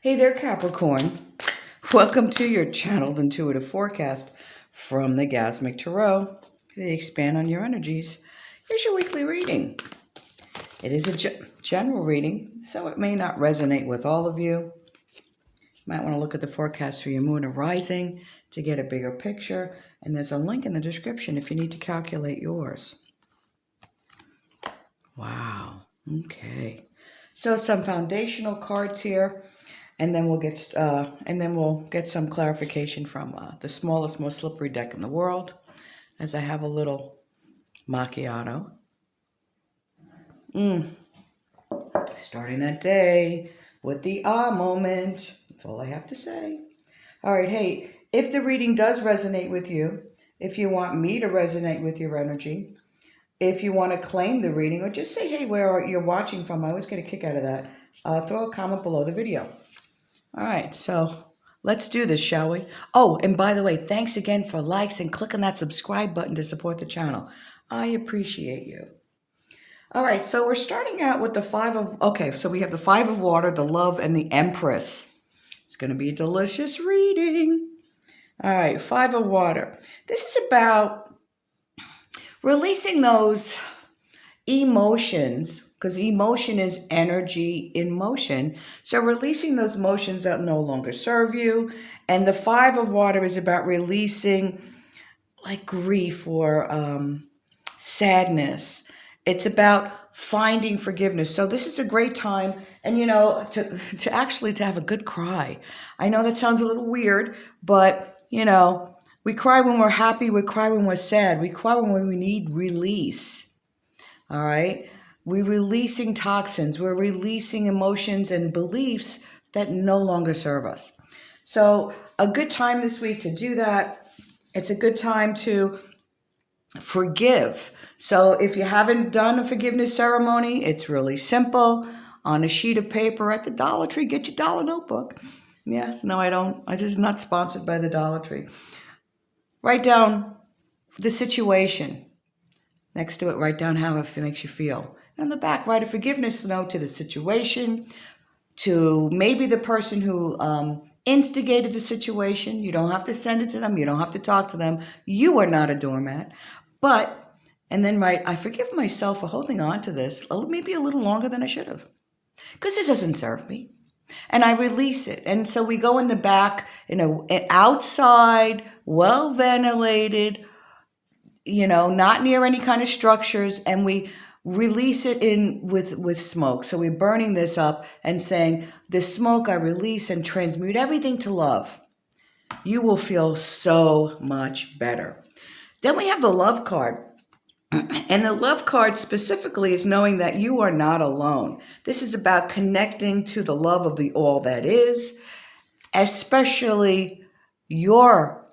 Hey there, Capricorn. Welcome to your channeled intuitive forecast from the Gasmic Tarot. They expand on your energies. Here's your weekly reading. It is a general reading, so it may not resonate with all of you. You might want to look at the forecast for your moon or rising to get a bigger picture. And there's a link in the description if you need to calculate yours. Wow. Okay. So some foundational cards here. And then we'll get some clarification from the smallest, most slippery deck in the world, as I have a little macchiato. Starting that day with the moment. That's all I have to say. All right, hey, if the reading does resonate with you, if you want me to resonate with your energy, if you want to claim the reading, or just say, hey, where you're watching from, I always get a kick out of that, throw a comment below the video. All right, so let's do this, shall we? Oh, and by the way, thanks again for likes and clicking that subscribe button to support the channel. I appreciate you. All right, so we're starting out with the so we have the Five of Water, the Love, and the Empress. It's going to be a delicious reading. All right, Five of Water. This is about releasing those emotions, because emotion is energy in motion. So releasing those emotions that no longer serve you. And the Five of Water is about releasing like grief or sadness. It's about finding forgiveness. So this is a great time, and to actually have a good cry. I know that sounds a little weird, but we cry when we're happy, we cry when we're sad, we cry when we need release. All right? We're releasing toxins. We're releasing emotions and beliefs that no longer serve us. So a good time this week to do that. It's a good time to forgive. So if you haven't done a forgiveness ceremony, it's really simple. On a sheet of paper at the Dollar Tree, get your dollar notebook. Yes, no, I don't. This is not sponsored by the Dollar Tree. Write down the situation. Next to it, write down how it makes you feel. On the back, write a forgiveness note to the situation, to maybe the person who instigated the situation. You don't have to send it to them. You don't have to talk to them. You are not a doormat. And then write, I forgive myself for holding on to this maybe a little longer than I should have, because this doesn't serve me. And I release it. And so we go in the back, outside, well ventilated, not near any kind of structures, and we release it in with smoke. So we're burning this up and saying, this smoke I release and transmute everything to love. You will feel so much better. Then we have the love card. And the love card specifically is knowing that you are not alone. This is about connecting to the love of the all that is, especially your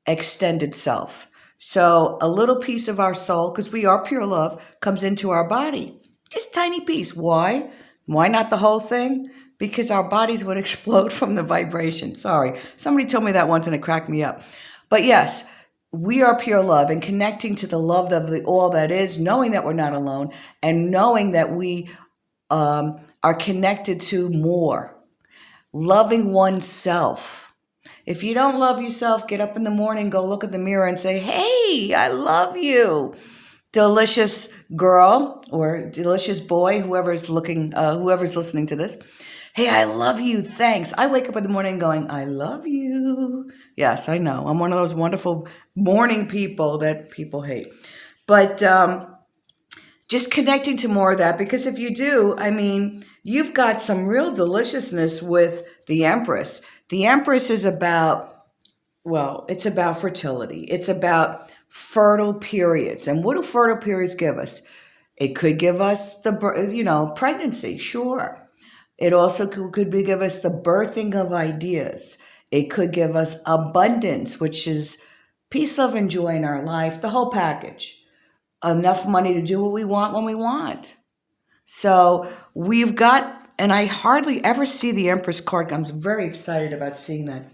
extended self. So a little piece of our soul, because we are pure love, comes into our body. Just a tiny piece. Why? Why not the whole thing? Because our bodies would explode from the vibration. Sorry. Somebody told me that once and it cracked me up. But yes, we are pure love, and connecting to the love of the all that is, knowing that we're not alone, and knowing that we are connected to more. Loving oneself. If you don't love yourself, get up in the morning, go look at the mirror and say, hey, I love you. Delicious girl or delicious boy, whoever's listening to this. Hey, I love you. Thanks. I wake up in the morning going, I love you. Yes, I know. I'm one of those wonderful morning people that people hate. But just connecting to more of that, because if you do, you've got some real deliciousness with the Empress. The Empress is it's about fertility. It's about fertile periods. And what do fertile periods give us? It could give us pregnancy, sure. It also could give us the birthing of ideas. It could give us abundance, which is peace, love, and joy in our life, the whole package. Enough money to do what we want when we want. So we've got, and I hardly ever see the Empress card. I'm very excited about seeing that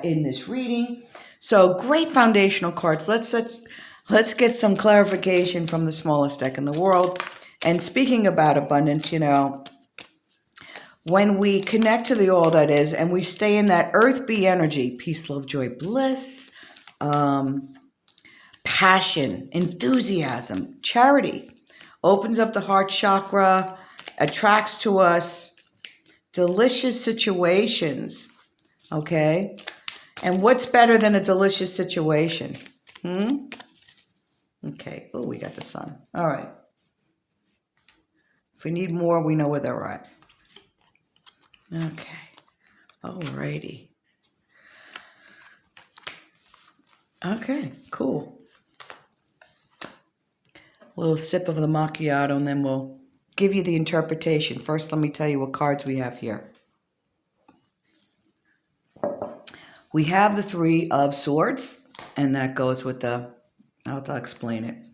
in this reading. So great foundational cards. Let's get some clarification from the smallest deck in the world. And speaking about abundance, when we connect to the all that is and we stay in that earth B energy, peace, love, joy, bliss, passion, enthusiasm, charity, opens up the heart chakra, attracts to us delicious situations, okay? And what's better than a delicious situation? Okay, oh, we got the sun. All right. If we need more, we know where they're at. Okay, alrighty. Okay, cool. A little sip of the macchiato, and then we'll give you the interpretation. First, let me tell you what cards we have here. We have the Three of Swords, and that goes with the, I'll explain it.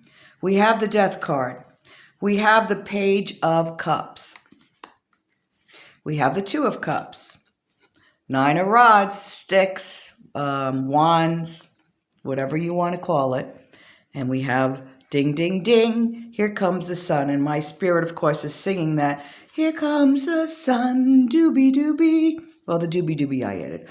We have the Death card. We have the Page of Cups. We have the Two of Cups. Nine of Rods, sticks, wands, whatever you want to call it. And we have ding, ding, ding, here comes the sun. And my spirit, of course, is singing that. Here comes the sun, doobie doobie. Well, the doobie doobie I added.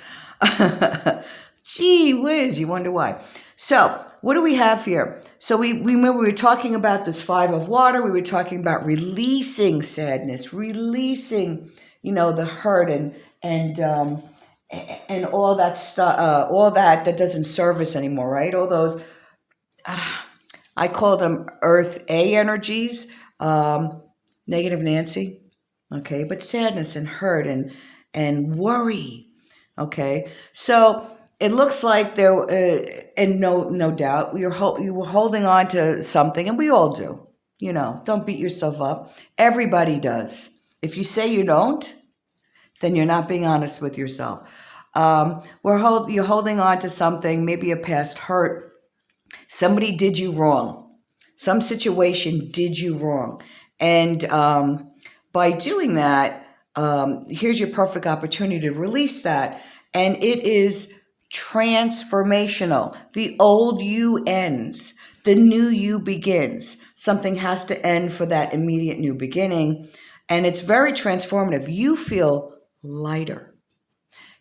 Gee whiz, you wonder why. So what do we have here? So we were talking about this Five of Water. We were talking about releasing sadness, releasing, the hurt and all that stuff, all that doesn't serve us anymore, right? All those, I call them Earth A energies, negative Nancy, okay? But sadness and hurt and worry, okay? So it looks like there, and no doubt, you were holding on to something, and we all do. Don't beat yourself up. Everybody does. If you say you don't, then you're not being honest with yourself. You're holding on to something, maybe a past hurt. Somebody did you wrong. Some situation did you wrong. And by doing that, here's your perfect opportunity to release that. And it is transformational. The old you ends. The new you begins. Something has to end for that immediate new beginning. And it's very transformative. You feel lighter.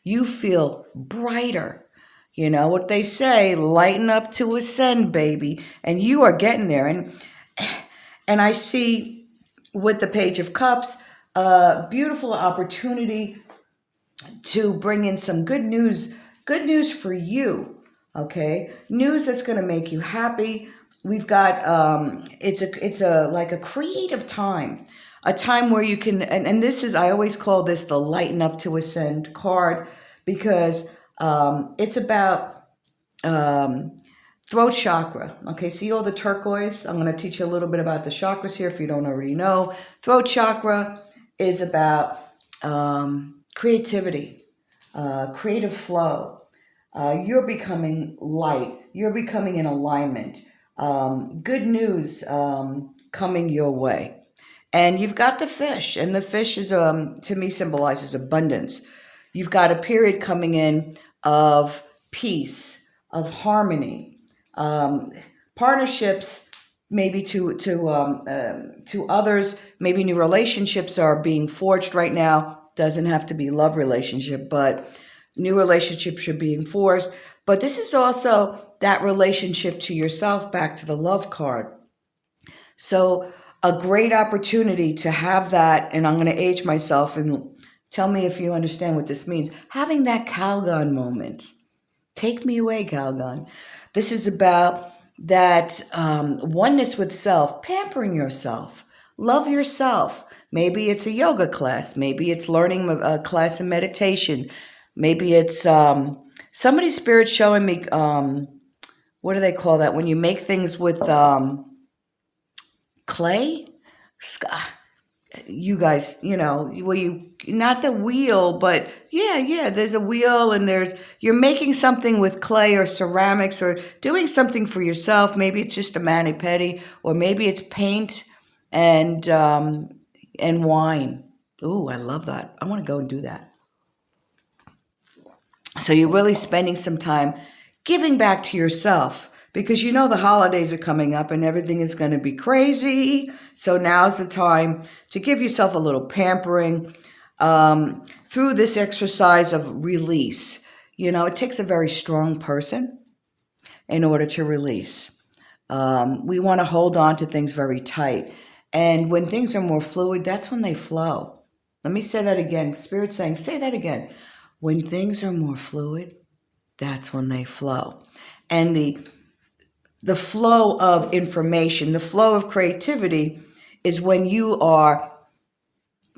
You feel brighter. You know what they say, lighten up to ascend, baby. And you are getting there. And I see with the Page of Cups, a beautiful opportunity to bring in some good news for you, okay? News that's going to make you happy. We've got, it's like a creative time, a time where you can, and this is, I always call this the lighten up to ascend card, because it's about throat chakra. Okay, see all the turquoise? I'm going to teach you a little bit about the chakras here if you don't already know. Throat chakra is about creativity, creative flow. You're becoming light. You're becoming in alignment. Good news coming your way. And you've got the fish, and the fish is to me symbolizes abundance. You've got a period coming in of peace, of harmony, partnerships. Maybe to others, maybe new relationships are being forged right now. Doesn't have to be love relationship, but new relationships are being forged. But this is also that relationship to yourself, back to the love card. So a great opportunity to have that, and I'm going to age myself and tell me if you understand what this means. Having that Calgon moment. Take me away, Calgon. This is about that oneness with self, pampering yourself, love yourself. Maybe it's a yoga class. Maybe it's learning a class of meditation. Maybe it's somebody's spirit showing me, what do they call that? When you make things with clay? You guys, not the wheel, but yeah, there's a wheel, and you're making something with clay or ceramics, or doing something for yourself. Maybe it's just a mani-pedi, or maybe it's paint and wine. Ooh, I love that. I want to go and do that. So you're really spending some time giving back to yourself, because the holidays are coming up and everything is going to be crazy. So now's the time to give yourself a little pampering. through this exercise of release. It takes a very strong person in order to release. We want to hold on to things very tight. And when things are more fluid, that's when they flow. Let me say that again. Spirit's saying, say that again. When things are more fluid, that's when they flow. And the flow of information, the flow of creativity is when you are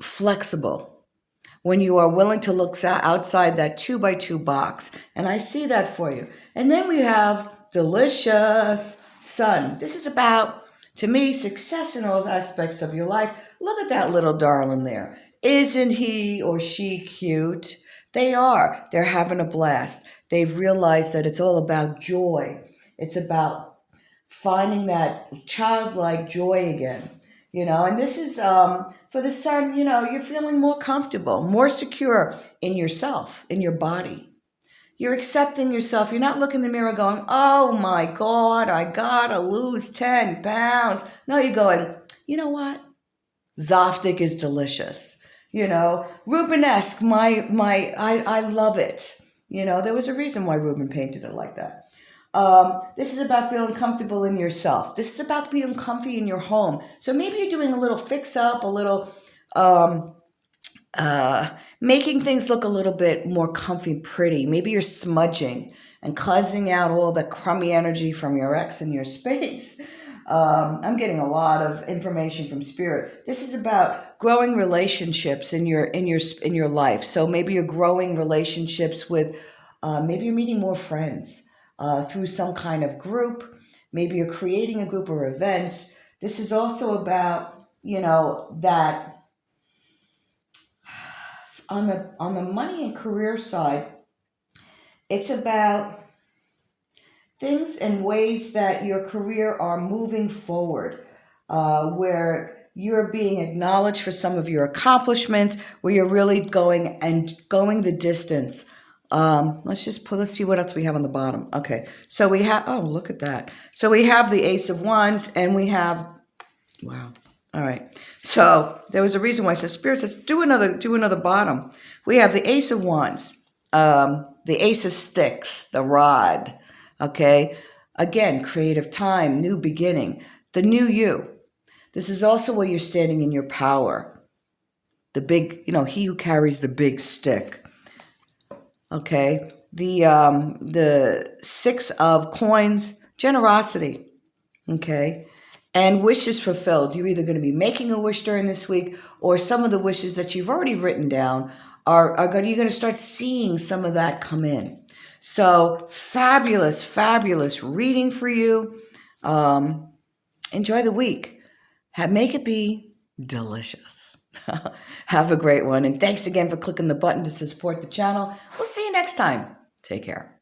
flexible, when you are willing to look outside that 2x2 box. And I see that for you. And then we have delicious sun. This is about, to me, success in all aspects of your life. Look at that little darling there. Isn't he or she cute? They are. They're having a blast. They've realized that it's all about joy. It's about finding that childlike joy again. And this is, for the sun, you're feeling more comfortable, more secure in yourself, in your body. You're accepting yourself. You're not looking in the mirror going, oh my God, I gotta lose 10 pounds. No, you're going, you know what? Zoftic is delicious. Rubenesque, I love it. There was a reason why Ruben painted it like that. This is about feeling comfortable in yourself. This is about being comfy in your home. So maybe you're doing a little fix up, a little, making things look a little bit more comfy, pretty. Maybe you're smudging and cleansing out all the crummy energy from your ex in your space. I'm getting a lot of information from Spirit. This is about growing relationships in your life. So maybe you're growing relationships with, maybe you're meeting more friends through some kind of group. Maybe you're creating a group or events. This is also about, that on the money and career side, it's about things and ways that your career are moving forward, where you're being acknowledged for some of your accomplishments, where you're really going the distance. Let's see what else we have on the bottom. Okay, so we have, oh, look at that. So we have the Ace of Wands, and we have, wow. All right. So there was a reason why I said Spirit says do another bottom. We have the Ace of Wands, the Ace of Sticks, the Rod. Okay. Again, creative time, new beginning, the new you. This is also where you're standing in your power. The big, he who carries the big stick. Okay. The Six of Coins, generosity. Okay. And wishes fulfilled. You're either going to be making a wish during this week, or some of the wishes that you've already written down you're going to start seeing some of that come in. So fabulous, fabulous reading for you. Enjoy the week. Make it be delicious. Have a great one. And thanks again for clicking the button to support the channel. We'll see you next time. Take care.